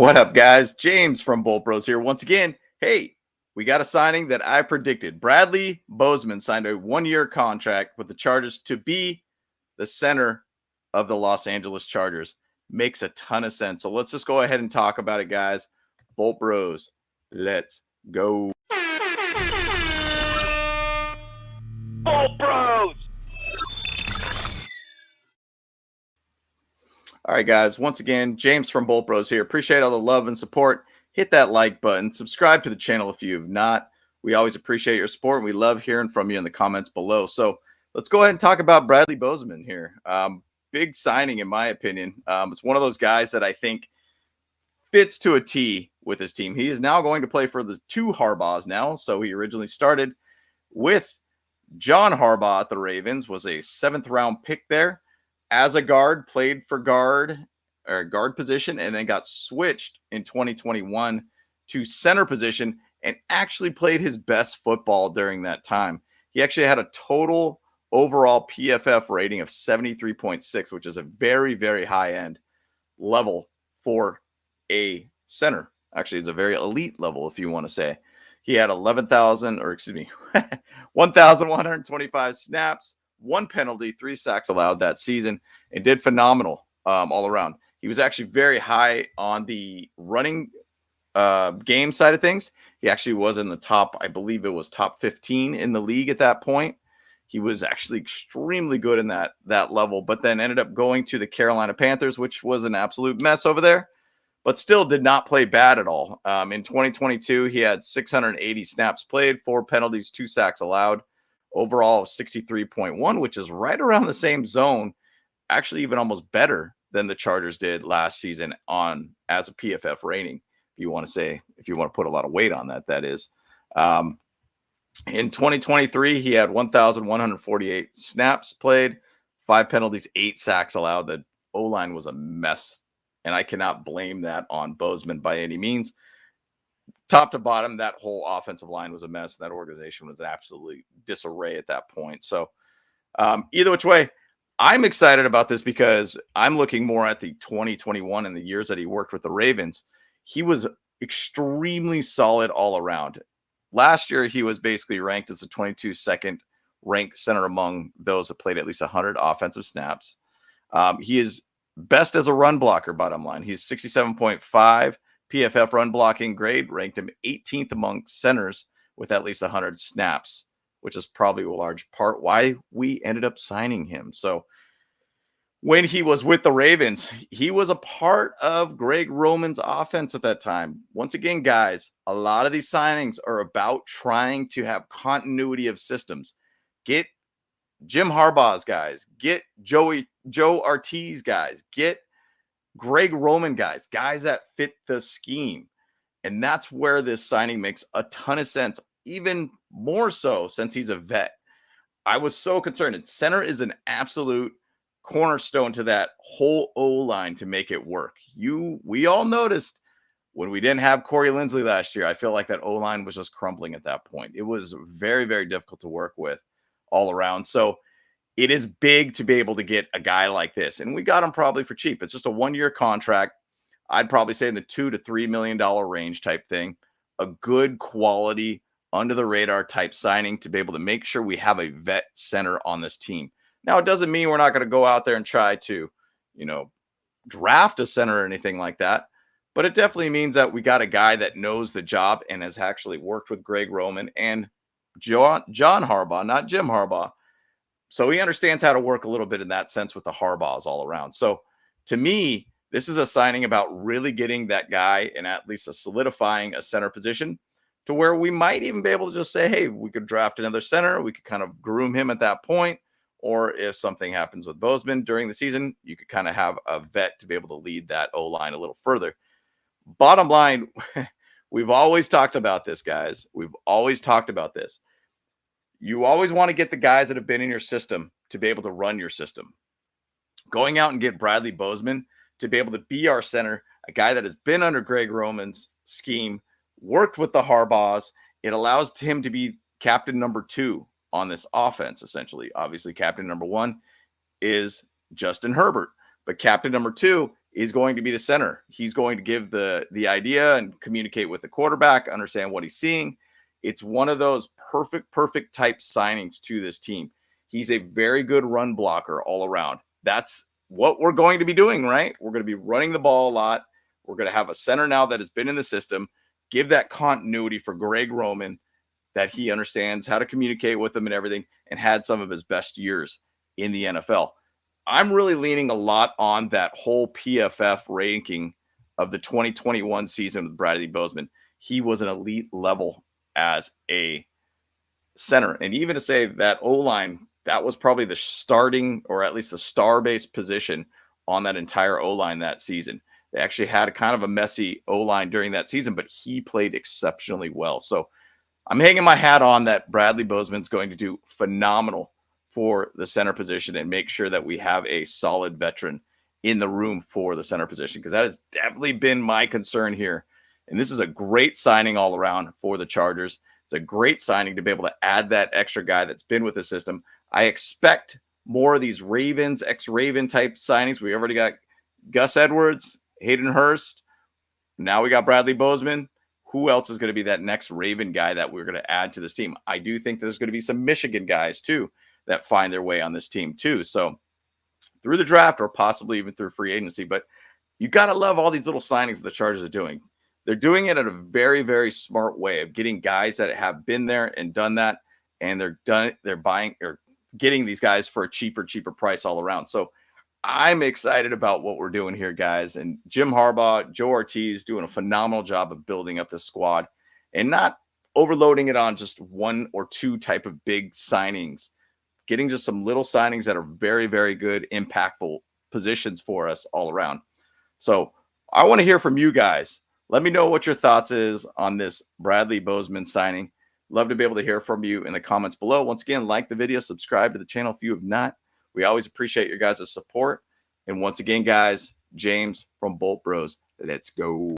What up, guys? James from Bolt Bros here. Once again, hey, we got a signing that I predicted. Bradley Bozeman signed a one-year contract with the Chargers to be the center of the Los Angeles Chargers. Makes a ton of sense. So let's just go ahead and talk about it, guys. Bolt Bros, let's go. Bolt Bros! All right, guys. Once again, James from Bolt Bros here. Appreciate all the love and support. Hit that like button. Subscribe to the channel if you have not. We always appreciate your support. We love hearing from you in the comments below. So let's go ahead and talk about Bradley Bozeman here. Big signing, in my opinion. It's one of those guys that I think fits to a T with his team. He is now going to play for the two Harbaughs now. So he originally started with John Harbaugh at the Ravens, was a 7th-round pick there. As a guard, played for guard position, and then got switched in 2021 to center position and actually played his best football during that time. He actually had a total overall PFF rating of 73.6, which is a very, very high-end level for a center. Actually, it's a very elite level, if you want to say. He had 1,125 snaps, 1 penalty, 3 sacks allowed that season, and did phenomenal all around. He was actually very high on the running game side of things. He actually was in the top, I believe it was top 15 in the league at that point. He was actually extremely good in that level, but then ended up going to the Carolina Panthers, which was an absolute mess over there, but still did not play bad at all. In 2022, he had 680 snaps played, 4 penalties, 2 sacks allowed. Overall 63.1, which is right around the same zone, actually even almost better than the Chargers did last season on as a PFF rating. If you want to put a lot of weight on that, that is. In 2023, he had 1,148 snaps played, 5 penalties, 8 sacks allowed. The O-line was a mess, and I cannot blame that on Bozeman by any means. Top to bottom, that whole offensive line was a mess. That organization was absolutely disarray at that point. So either which way, I'm excited about this because I'm looking more at the 2021 and the years that he worked with the Ravens. He was extremely solid all around. Last year, he was basically ranked as the 22nd ranked center among those that played at least 100 offensive snaps. He is best as a run blocker, bottom line. He's 67.5. PFF run blocking grade, ranked him 18th among centers with at least 100 snaps, which is probably a large part why we ended up signing him. So when he was with the Ravens, he was a part of Greg Roman's offense at that time. Once again, guys, a lot of these signings are about trying to have continuity of systems. Get Jim Harbaugh's guys, get Joe Ortiz guys, get Greg Roman guys that fit the scheme. And that's where this signing makes a ton of sense, even more so since he's a vet. I was so concerned. And center is an absolute cornerstone to that whole O-line to make it work. We all noticed when we didn't have Corey Linsley last year, I feel like that O-line was just crumbling at that point. It was very, very difficult to work with all around. So it is big to be able to get a guy like this. And we got him probably for cheap. It's just a 1-year contract. I'd probably say in the $2 to $3 million range type thing. A good quality, under the radar type signing to be able to make sure we have a vet center on this team. Now, it doesn't mean we're not going to go out there and try to, draft a center or anything like that. But it definitely means that we got a guy that knows the job and has actually worked with Greg Roman and John Harbaugh, not Jim Harbaugh. So he understands how to work a little bit in that sense with the Harbaughs all around. So to me, this is a signing about really getting that guy and at least solidifying a center position to where we might even be able to just say, hey, we could draft another center. We could kind of groom him at that point. Or if something happens with Bozeman during the season, you could kind of have a vet to be able to lead that O-line a little further. Bottom line, we've always talked about this, guys. We've always talked about this. You always want to get the guys that have been in your system to be able to run your system. Going out and get Bradley Bozeman to be able to be our center, a guy that has been under Greg Roman's scheme, worked with the Harbaughs. It allows him to be captain number 2 on this offense, essentially. Obviously, captain number 1 is Justin Herbert. But captain number 2 is going to be the center. He's going to give the idea and communicate with the quarterback, understand what he's seeing. It's one of those perfect type signings to this team. He's a very good run blocker all around. That's what we're going to be doing, right? We're going to be running the ball a lot. We're going to have a center now that has been in the system. Give that continuity for Greg Roman, that he understands how to communicate with them and everything, and had some of his best years in the NFL. I'm really leaning a lot on that whole PFF ranking of the 2021 season with Bradley Bozeman. He was an elite level as a center. And even to say that O-line, that was probably the starting, or at least the star-based position on that entire O-line that season. They actually had a kind of a messy O-line during that season, but he played exceptionally well. So I'm hanging my hat on that Bradley Bozeman's going to do phenomenal for the center position and make sure that we have a solid veteran in the room for the center position, because that has definitely been my concern here. And this is a great signing all around for the Chargers. It's a great signing to be able to add that extra guy that's been with the system. I expect more of these Ravens, ex-Raven type signings. We already got Gus Edwards, Hayden Hurst. Now we got Bradley Bozeman. Who else is going to be that next Raven guy that we're going to add to this team? I do think there's going to be some Michigan guys too that find their way on this team too. So through the draft, or possibly even through free agency, but you got to love all these little signings that the Chargers are doing. They're doing it in a very smart way of getting guys that have been there and done that. And they're buying or getting these guys for a cheaper price all around. So I'm excited about what we're doing here, guys. And Jim Harbaugh, Joe Ortiz doing a phenomenal job of building up the squad and not overloading it on just one or two type of big signings, getting just some little signings that are very good, impactful positions for us all around. So I want to hear from you guys. Let me know what your thoughts is on this Bradley Bozeman signing. Love to be able to hear from you in the comments below. Once again, like the video, subscribe to the channel if you have not. We always appreciate your guys' support. And once again, guys, James from Bolt Bros. Let's go.